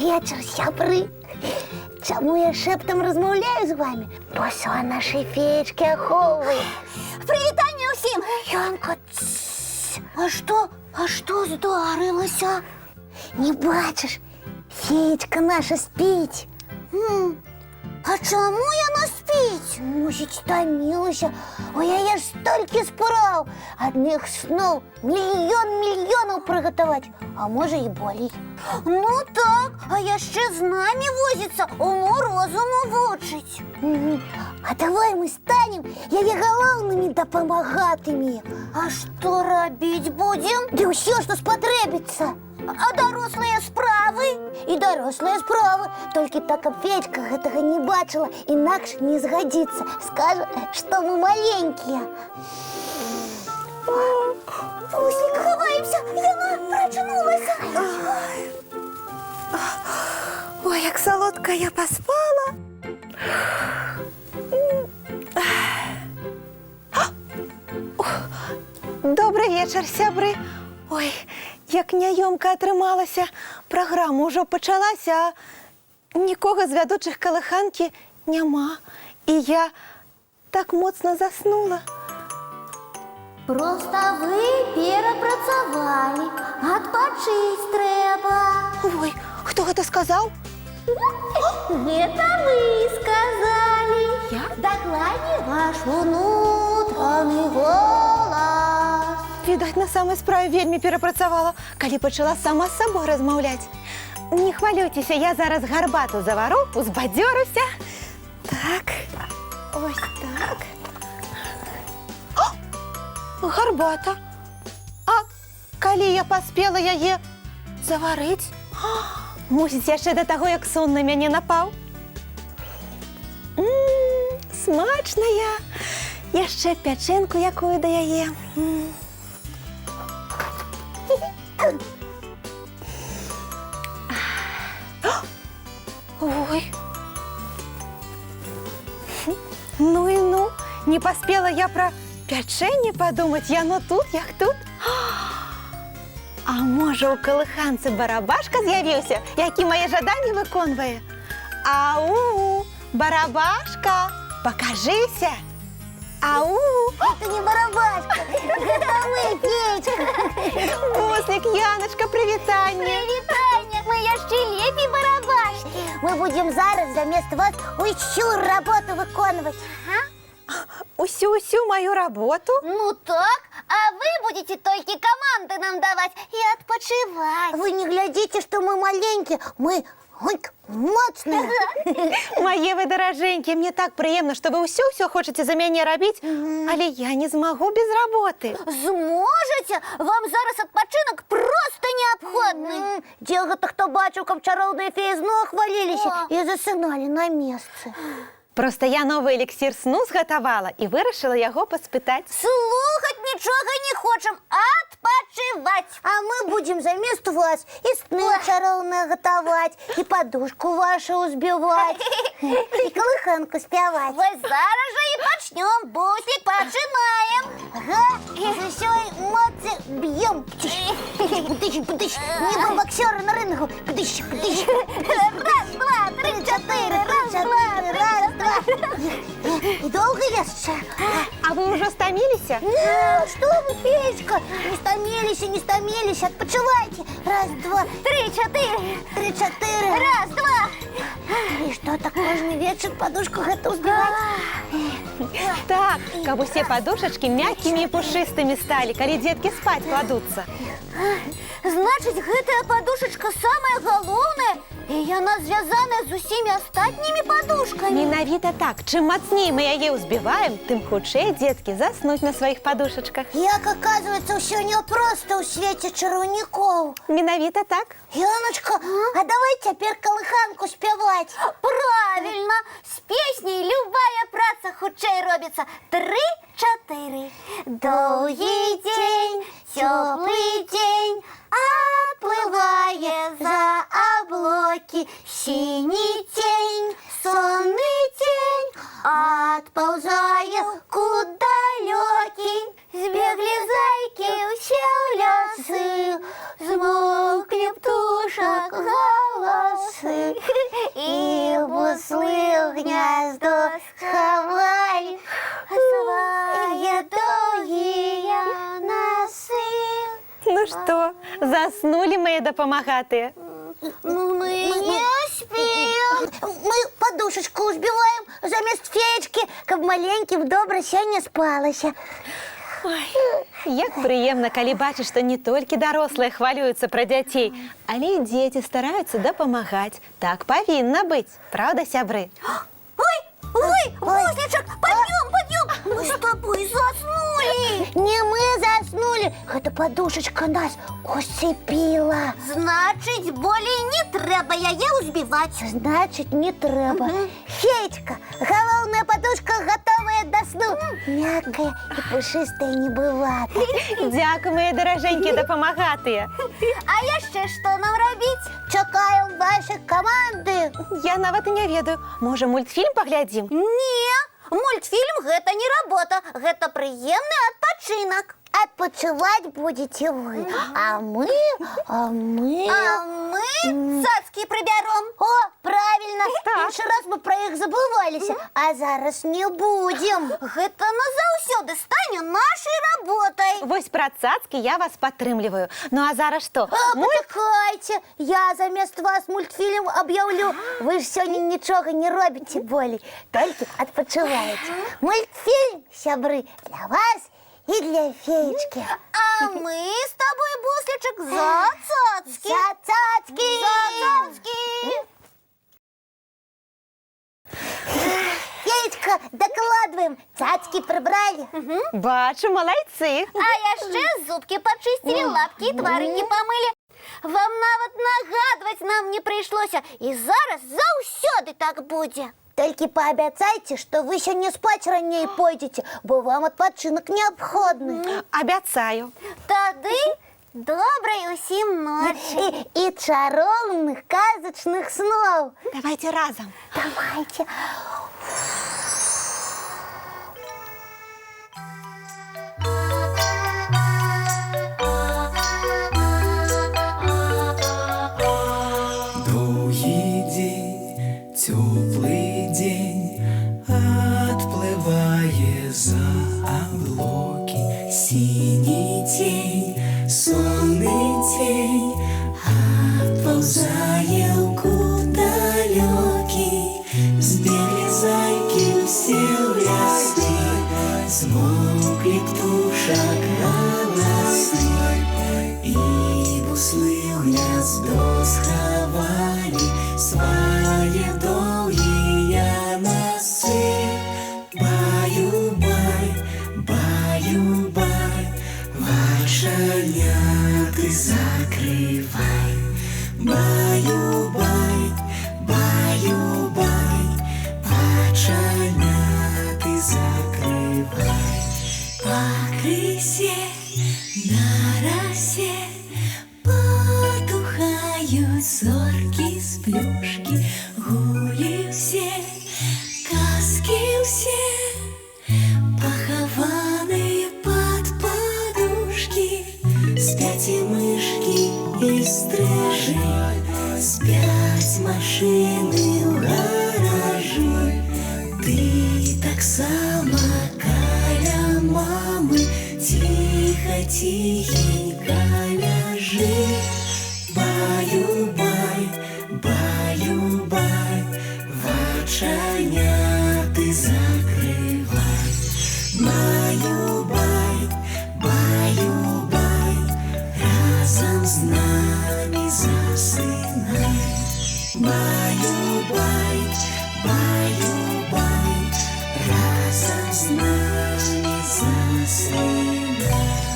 вечер, сябры. Чаму я шэптам размаўляю з вами? Бо сон нашай феечкі ахоўвае. Прывітанне ўсім! Янка, А што здарылася? Не бачыш, феечка наша спіць. А чаму яна спіць? Мусіць, стамілася. У яе ж столькі спраў. Адных сноў мільёнаў прыгатаваць, а можа і болей. Ну так, а яшчэ з намі возіцца, уму розуму вучыць. А давай мы станем яе галоўнымі дапамагатымі. А што рабіць будзем? Ды ўсё, што спатрэбіцца. А дарослыя справы? І дарослыя справы. Толькі так, каб феечка гэтага не бачыла, інакш не згадзіцца. Скажа, што мы маленькія. Пуслік, хаваемся, яна прачнулася. Ой, як салодка я паспала. Добрый вечар, сябры. Ой, як няёмка атрымалася. Праграма ўжо пачалася, а нікога з вядучых калыханкі няма. І я так моцна заснула. Проста вы перапрацавалі, адпачыць трэба. Ой, хто гэта сказаў? Гэта вы сказалі. Дакладней, ваш унутраны голас. Відаць, на самай справе вельмі перапрацавала, калі пачала сама з сабой размаўляць. Не хвалюйцеся, я зараз гарбату завару, узбадзёруся. Так, ось так. О, гарбата. А калі я паспела яе заварыць? Мусіць, яшчэ да таго, як сон на мяне напаў. Смачная. Яшчэ пячэнку якую да яе. Ой. Ну і ну, не паспела я пра пячэнне падумаць, яно тут, як тут. А можа, у калыханцы барабашка з'явіўся, які мае жаданні выконвае? Ау, барабашка, пакажыся. Ау! Это не барабашка, гэта мы, феечка. Пуслік, Яночка, прывітанне. Прывітанне, мы яшчэ лепей барабашкі. Мы будем зараз замест вас усю работу выконваць. Усю мою работу? Ну так, а вы будете толькі каманды нам даваць і адпачываць. Вы не глядзіце, што мы маленькія, мы моцныя. Мае вы даражэнькія, мне так прыемна, што вы ўсё хочаце за мяне рабіць, але я не змагу без работы. Зможаце? Вам зараз адпачынак проста неабходны. Дзе гэта хто бачыў, каб чароўныя феі зноў хваліліся і засыналі на месцы. Проста я новы эліксір сну згатавала і вырашыла яго паспытаць. Слухаць нічога не хочам, адпачываць. А мы будем замест вас і сны чароўныя гатаваць, і падушку вашу ўзбіваць, і калыханку спяваць. Вось зараз жа і пачнём, Буслік, пачынаем. Ага, з усёй моцы б'ём. Пдыщ, нібы боксёры на рынгу. Пдыщ. Раз, два, тры, чатыры, раз, два, раз, два. І доўга яшчэ? А вы ўжо стаміліся? Што вы, феечка? Не стаміліся, адпачывайце. Раз, два, тры, чатыры. Тры, чатыры. Раз, два. І што, так кожны вечар падушку гэта ўзбіваць? Так, каб усе падушачкі мяккімі і пушыстымі сталі, калі дзеткі спаць кладуцца. Значыць, гэтая падушачка самая галоўная, і яна звязаная з усімі астатнімі падушкамі. Менавіта так. Чым мацней мы яе ўзбіваем, тым хутчэй дзеткі заснуць на сваіх падушачках. Як аказваецца, ўсё няпроста ў свеце чараўнікоў. Менавіта так. Яночка, а давай цяпер калыханку спяваць. Правильно! З песней любая праца хутчэй робіцца. Тры, чатыры. Доўгі дзень, цёплы дзень, отплывае за облаки. Синий тень, сонный тень, отползая куда далекий. Збегли зайки все в лясы, змолкли птушек голосы. что, заснули мои допомагатые? Ну, мы не спим. Мы подушечку узбиваем замест феечки, каб маленьким добра сёння спалася. Ой, як прыемна, калі бачыш, што не толькі дарослыя хвалююцца пра дзяцей, але і дзеці стараюцца дапамагаць. Так павінна быць, праўда, сябры? Ой, Возничек, подъем, мы с тобой заснули. Не мы заснули, гэта подушечка нас усыпіла. Значит, более не трэба яе узбивать. Значит, не трэба. Феечка, галоўная подушка готовая до сну. Мягкая и пушистая не бывает. Дзякуй, мае даражэнькія дапамагатыя. А яшчэ што нам рабіць? Чакаем вашей команды. Я нават і не ведаю. Можа, мультфільм паглядзім? Не, мультфильм гэта не работа, гэта прыемны адпачынак. Отпочивать будете вы, а мы... А мы цацки прыбяром. О, правильно, Так. інший раз мы про іх забывалися, а зараз не будем. Гэта назаўсёды стане нашай работай. Вось пра цацкі я вас падтрымліваю. Ну а зараз што? Почекайте, я замест вас мультфильм объявлю. Вы ж сёння нічога не робіце болей, толькі адпачываеце. Мультфильм, сябры, для вас и для феечки. А мы с тобой, Бусличек, за цацки. За цацки! За цацки. Феечка, докладываем. Цацки прибрали. Бачу, малайцы. А яшчэ зубки почистили, лапки и тварыкі помыли. Вам нават нагадваць нам не прыйшлося. І зараз заўсёды так будзе. Только пообещайте, что вы сегодня спать ранее пойдете, бо вам отпочинок необходный. Абяцаю. Тады добрай усім ночі. И чаровных казочных снов. Давайте разом. Давайте. Довгий день, теплый день, отплывая за облаки. Синий тень, сонный тень, отползая в кут далекий. Сбегли зайки все в лесы, смолкли птушек голосы. И буслы в гнездо сховали свои долгие носы. Баю-бай, баю-бай, вошеняты закрывай. Баю-бай, баю-бай, вошеняты закрывай. По крысе на росе потухают зорки с плюшки. Гули все, казки все, похованные под подушки. Спят и мышки, и стрижи, спят машины в гаражи. Ты так само каля мамы, тихо-тихенько ляжи. Баю-бай, баю-бай, воченяты закрывай. Баю-бай, баю-бай, разом с нами засынай. Баю-бай, баю-бай, разом с нами засынай.